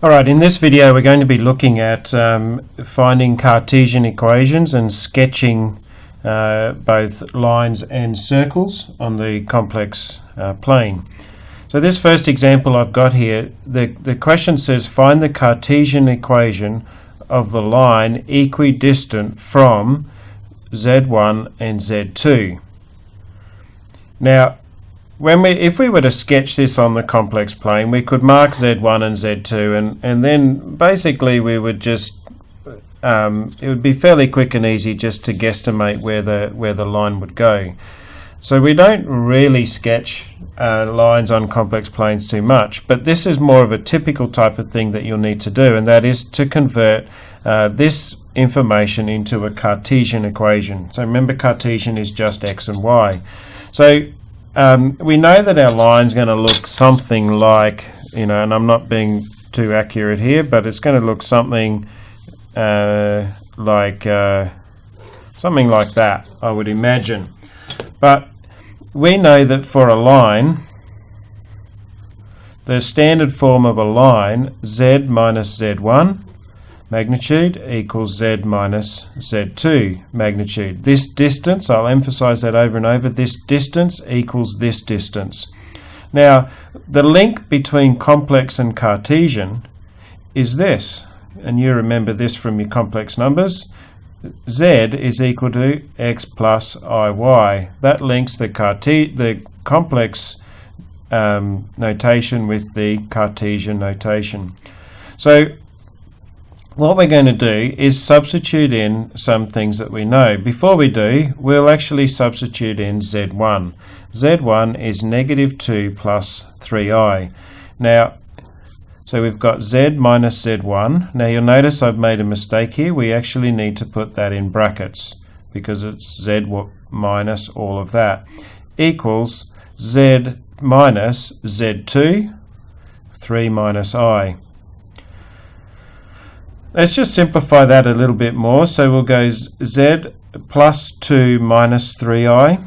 Alright, in this video we're going to be looking at finding Cartesian equations and sketching both lines and circles on the complex plane. So this first example I've got here, the question says find the Cartesian equation of the line equidistant from Z1 and Z2. Now, if we were to sketch this on the complex plane, we could mark Z1 and Z2, and then basically we would just it would be fairly quick and easy just to guesstimate where the line would go. So we don't really sketch lines on complex planes too much, but this is more of a typical type of thing that you'll need to do, and that is to convert this information into a Cartesian equation. So remember, Cartesian is just x and y. So we know that our line is going to look something like, and I'm not being too accurate here, but it's going to look something like that, I would imagine. But we know that for a line, the standard form of a line, z minus z1 magnitude equals z minus z2 magnitude. This distance, I'll emphasize that over and over, this distance equals this distance. Now, the link between complex and Cartesian is this, and you remember this from your complex numbers. Z is equal to x plus iy. That links the complex notation with the Cartesian notation. So what we're going to do is substitute in some things that we know. Before we do, we'll actually substitute in Z1. Z1 is negative 2 plus 3i. Now, so we've got Z minus Z1. Now you'll notice I've made a mistake here. We actually need to put that in brackets because it's Z minus all of that equals Z minus Z2, 3 minus I. Let's just simplify that a little bit more. So we'll go Z plus 2 minus 3i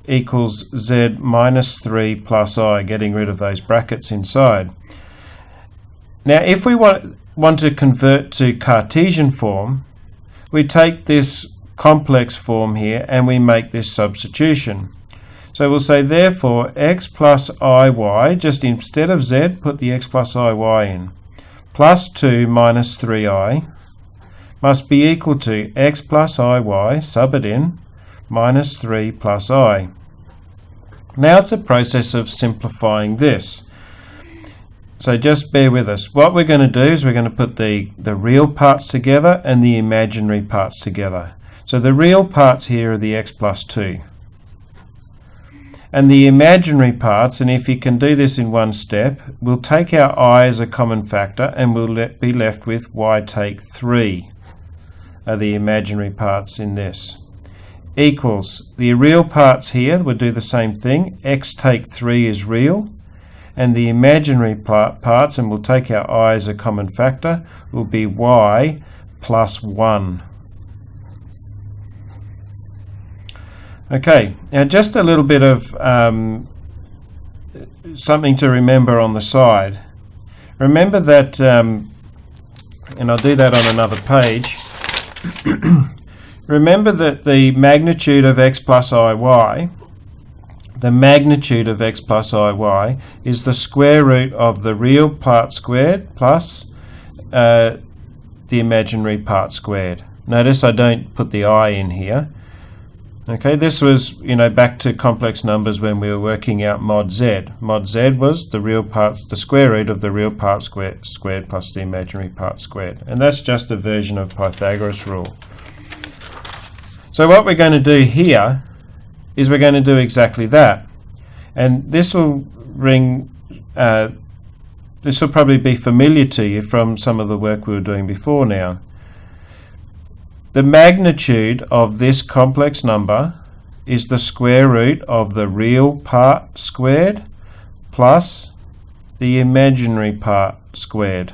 equals Z minus 3 plus I, getting rid of those brackets inside. Now, if we want to convert to Cartesian form, we take this complex form here and we make this substitution. So we'll say, therefore, x plus iy, just instead of z, put the x plus iy in, plus 2 minus 3i must be equal to x plus iy, sub it in, minus 3 plus I. Now it's a process of simplifying this. So just bear with us. What we're going to do is we're going to put the real parts together and the imaginary parts together. So the real parts here are the x plus 2. And the imaginary parts, and if you can do this in one step, we'll take our I as a common factor and we'll be left with y take 3 are the imaginary parts in this. Equals, the real parts here will do the same thing. X take 3 is real. And the imaginary parts, and we'll take our I as a common factor, will be y plus 1. Okay, now just a little bit of something to remember on the side. Remember that, and I'll do that on another page, remember that the magnitude of x plus iy, the magnitude of x plus iy is the square root of the real part squared plus the imaginary part squared. Notice I don't put the I in here. Okay, this was, back to complex numbers when we were working out mod z. Mod z was the real part, the square root of the real part squared plus the imaginary part squared. And that's just a version of Pythagoras' rule. So what we're going to do here is we're going to do exactly that. And this will probably be familiar to you from some of the work we were doing before now. The magnitude of this complex number is the square root of the real part squared plus the imaginary part squared.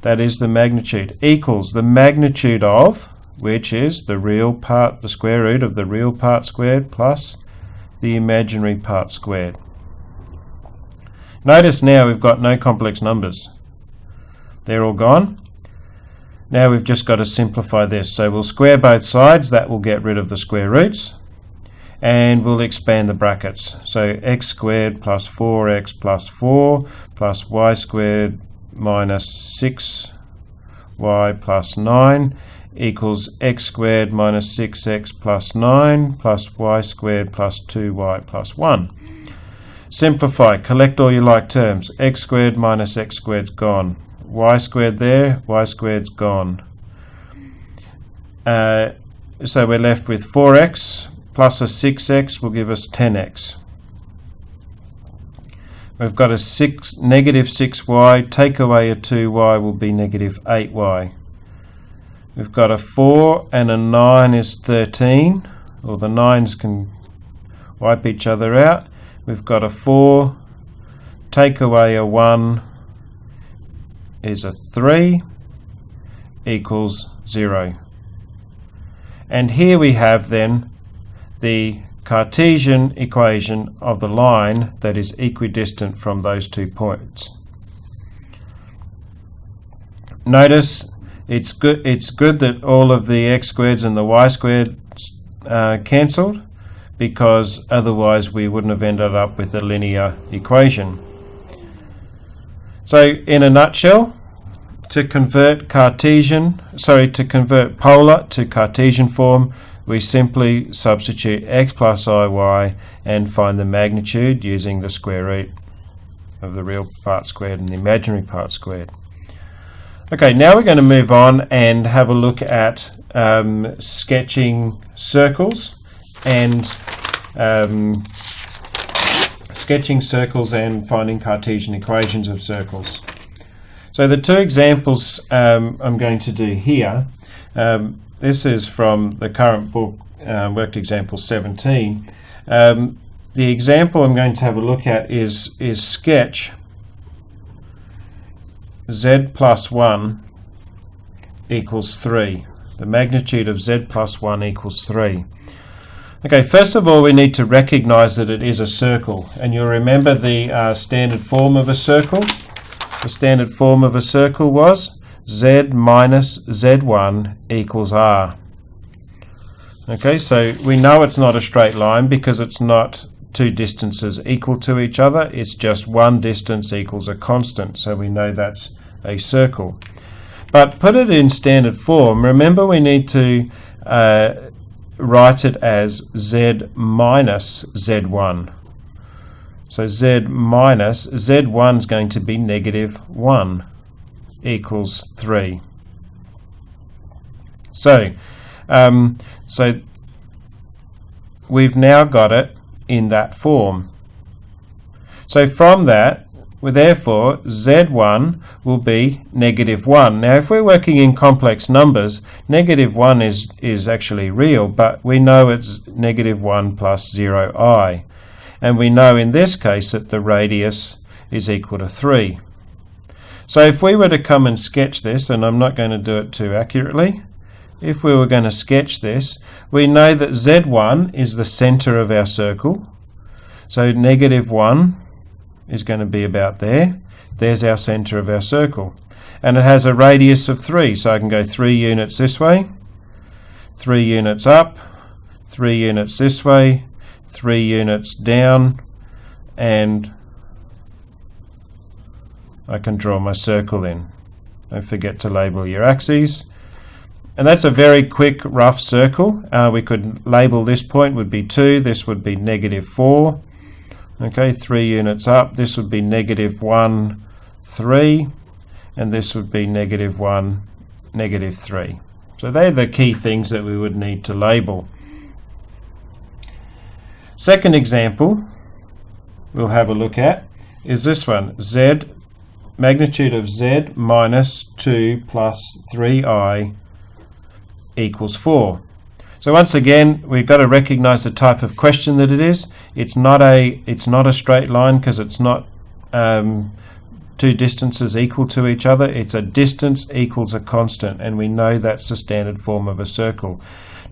That is the magnitude, equals the magnitude of, which is the real part, the square root of the real part squared plus the imaginary part squared. Notice now we've got no complex numbers. They're all gone. Now we've just got to simplify this. So we'll square both sides. That will get rid of the square roots. And we'll expand the brackets. So x squared plus 4x plus 4 plus y squared minus 6y plus 9 equals x squared minus 6x plus 9 plus y squared plus 2y plus 1. Simplify, collect all your like terms. X squared minus x squared's gone. Y squared there, y squared's gone. So we're left with 4x plus a 6x will give us 10x. We've got a negative 6y, take away a 2y will be negative 8y. We've got a 4 and a 9 is 13, or the 9s can wipe each other out. We've got a 4, take away a 1 is a 3, equals 0. And here we have then the Cartesian equation of the line that is equidistant from those 2 points. Notice it's good that all of the x squareds and the y squareds cancelled, because otherwise we wouldn't have ended up with a linear equation. So in a nutshell, to convert polar to Cartesian form, we simply substitute x plus iy and find the magnitude using the square root of the real part squared and the imaginary part squared. Okay, now we're going to move on and have a look at sketching circles and finding Cartesian equations of circles. So the 2 examples I'm going to do here, this is from the current book, Worked Example 17. The example I'm going to have a look at is sketch z plus 1 equals 3. The magnitude of z plus 1 equals 3. Okay, first of all we need to recognize that it is a circle, and you'll remember the standard form of a circle. The standard form of a circle was z minus z1 equals r. Okay, so we know it's not a straight line because it's not 2 distances equal to each other. It's just one distance equals a constant, so we know that's a circle. But put it in standard form. Remember, we need to write it as z minus z1. So z minus z1 is going to be negative 1 equals 3. So we've now got it in that form. So from that, therefore, z1 will be negative 1. Now, if we're working in complex numbers, negative 1 is actually real, but we know it's negative 1 plus 0i. And we know in this case that the radius is equal to 3. So if we were to come and sketch this, and I'm not going to do it too accurately, if we were going to sketch this, we know that z1 is the center of our circle. So negative 1 is going to be about there. There's our center of our circle. And it has a radius of 3, so I can go 3 units this way, 3 units up, 3 units this way, 3 units down, and I can draw my circle in. Don't forget to label your axes. And that's a very quick, rough circle. We could label this point would be 2, this would be negative 4. Okay, 3 units up, this would be negative 1, 3, and this would be negative 1, negative 3. So they're the key things that we would need to label. Second example we'll have a look at is this one, magnitude of z minus 2 plus 3i equals 4. So once again, we've got to recognize the type of question that it is. It's not a straight line because it's not 2 distances equal to each other. It's a distance equals a constant, and we know that's the standard form of a circle.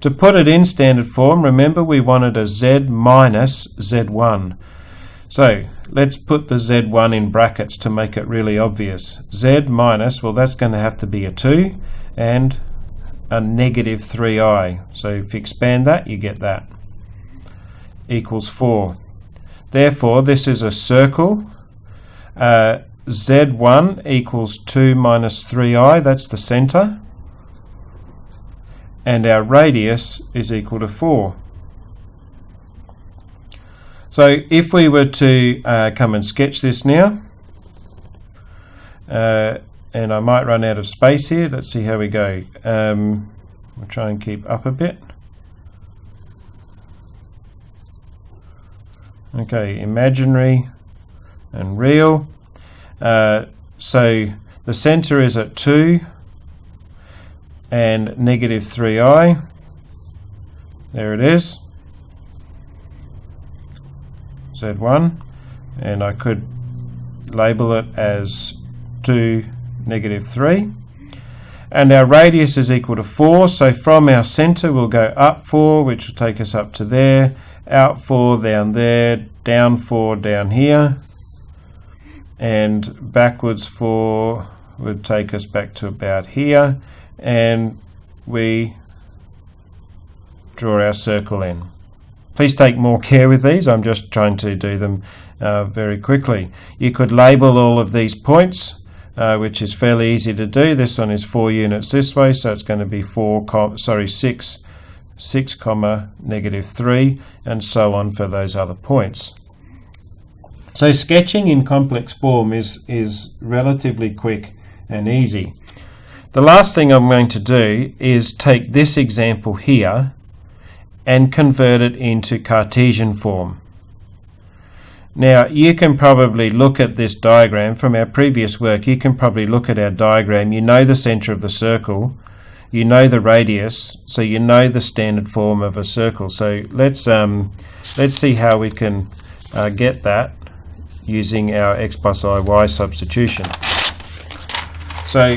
To put it in standard form, remember we wanted a z minus z1. So let's put the z1 in brackets to make it really obvious. Z minus, well, that's going to have to be a 2 and a negative 3i. So if you expand that, you get that. Equals 4. Therefore, this is a circle. Z1 equals 2 minus 3i, that's the center. And our radius is equal to 4. So if we were to come and sketch this now, and I might run out of space here, let's see how we go. We'll try and keep up a bit. Okay, imaginary and real. So the center is at 2 and negative 3i. There it is. Z1, and I could label it as 2, negative 3. And our radius is equal to 4, so from our center we'll go up 4, which will take us up to there, out 4 down there, down 4 down here, and backwards 4 would take us back to about here, and we draw our circle in. Please take more care with these. I'm just trying to do them very quickly. You could label all of these points, which is fairly easy to do. This one is 4 units this way, so it's going to be 6 comma negative 3, and so on for those other points. So sketching in complex form is relatively quick and easy. The last thing I'm going to do is take this example here and convert it into Cartesian form. Now you can probably look at this diagram from our previous work. You can probably look at our diagram. You know the center of the circle, you know the radius, so you know the standard form of a circle. So let's see how we can get that using our x plus iy substitution. So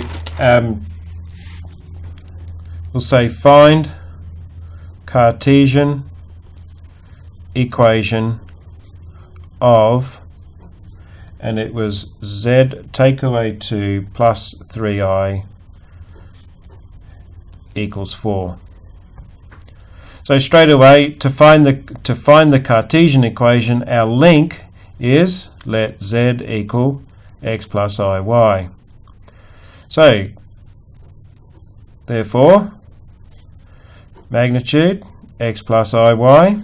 we'll say find Cartesian equation of, and it was z take away 2 plus 3i equals 4. So straight away, to find the Cartesian equation, our link is let z equal x plus iy. So therefore, magnitude x plus iy,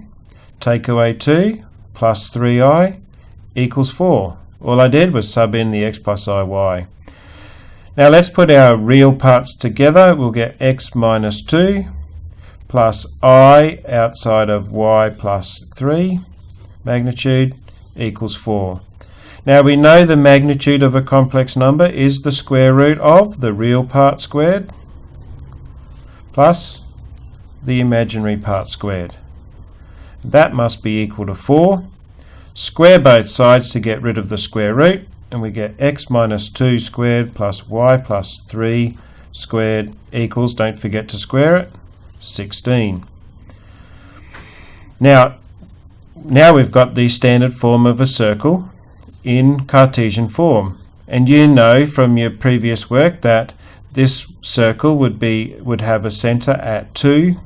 take away 2 plus 3i equals 4. All I did was sub in the x plus iy. Now let's put our real parts together. We'll get x minus 2 plus I outside of y plus 3 magnitude equals 4. Now we know the magnitude of a complex number is the square root of the real part squared plus the imaginary part squared. That must be equal to 4. Square both sides to get rid of the square root, and we get x minus 2 squared plus y plus 3 squared equals, don't forget to square it, 16. Now we've got the standard form of a circle in Cartesian form, and you know from your previous work that this circle would have a center at 2,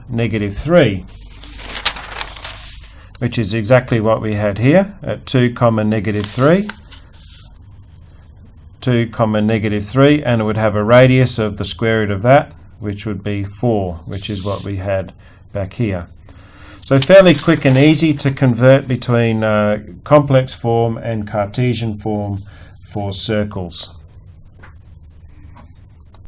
negative 3, which is exactly what we had here at 2, negative 3, 2, negative 3, and it would have a radius of the square root of that, which would be 4, which is what we had back here. So fairly quick and easy to convert between complex form and Cartesian form for circles.